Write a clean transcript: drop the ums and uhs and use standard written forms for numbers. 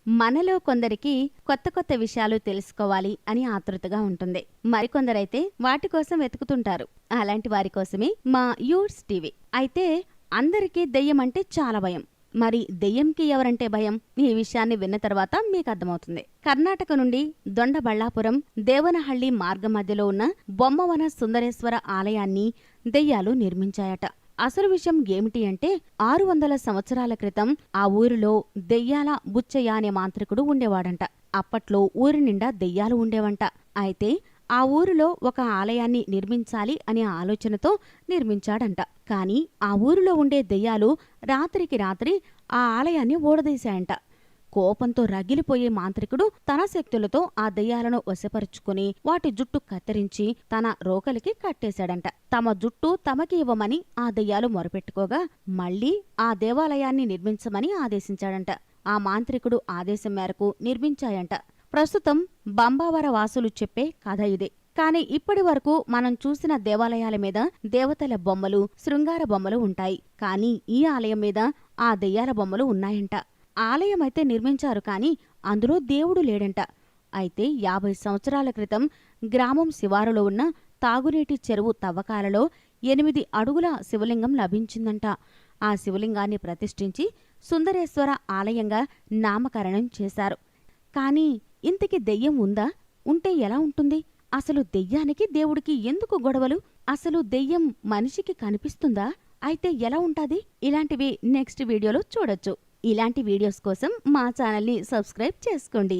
మనలో కొందరికి కొత్త కొత్త విషయాలు తెలుసుకోవాలి అని ఆతృతగా ఉంటుంది. మరికొందరైతే వాటి కోసం వెతుకుతుంటారు. అలాంటి వారి కోసమే మా యూట్స్ టీవీ. అయితే అందరికీ దెయ్యం అంటే చాలా భయం. మరి దెయ్యంకి ఎవరంటే భయం? ఈ విషయాన్ని విన్న తర్వాత మీకు అర్థమవుతుంది. కర్ణాటక నుండి దొండబళ్ళాపురం దేవనహళ్లి మార్గం మధ్యలో ఉన్న బొమ్మవన సుందరేశ్వర ఆలయాన్ని దెయ్యాలు నిర్మించాయట. అసలు విషయం ఏమిటి అంటే 600 సంవత్సరాల క్రితం ఆ ఊరిలో దెయ్యాల బుచ్చయ్య అనే మాంత్రికుడు ఉండేవాడంట. అప్పట్లో ఊరి నిండా దెయ్యాలు ఉండేవంట. అయితే ఆ ఊరిలో ఒక ఆలయాన్ని నిర్మించాలి అనే ఆలోచనతో నిర్మించాడంట. కాని ఆ ఊరిలో ఉండే దెయ్యాలు రాత్రికి రాత్రి ఆ ఆలయాన్ని ఊడదీశాయంట. కోపంతో రగిలిపోయే మాంత్రికుడు తన శక్తులతో ఆ దెయ్యాలను వశపరుచుకుని వాటి జుట్టు కత్తిరించి తన రోకలికి కట్టేశాడంట. తమ జుట్టు తమకి ఇవ్వమని ఆ దెయ్యాలు మొరపెట్టుకోగా మళ్లీ ఆ దేవాలయాన్ని నిర్మించమని ఆదేశించాడంట. ఆ మాంత్రికుడు ఆదేశం మేరకు నిర్మించాయంట. ప్రస్తుతం బంబావర వాసులు చెప్పే కథ ఇదే. కాని ఇప్పటి వరకు మనం చూసిన దేవాలయాల మీద దేవతల బొమ్మలు, శృంగార బొమ్మలు ఉంటాయి. కాని ఈ ఆలయం మీద ఆ దెయ్యాల బొమ్మలు ఉన్నాయంట. ఆలయమైతే నిర్మించారు కాని అందులో దేవుడు లేడంట. అయితే 50 సంవత్సరాల క్రితం గ్రామం శివారులో ఉన్న తాగునీటి చెరువు తవ్వకాలలో 8 అడుగుల శివలింగం లభించిందంట. ఆ శివలింగాన్ని ప్రతిష్ఠించి సుందరేశ్వర ఆలయంగా నామకరణం చేశారు. కాని ఇంతకి దెయ్యం ఉందా? ఉంటే ఎలా ఉంటుంది? అసలు దెయ్యానికి దేవుడికి ఎందుకు గొడవలు? అసలు దెయ్యం మనిషికి కనిపిస్తుందా? అయితే ఎలా ఉంటాది? ఇలాంటివి నెక్స్ట్ వీడియోలో చూడొచ్చు. ఇలాంటి వీడియోస్ కోసం మా ఛానల్ని సబ్స్క్రైబ్ చేసుకోండి.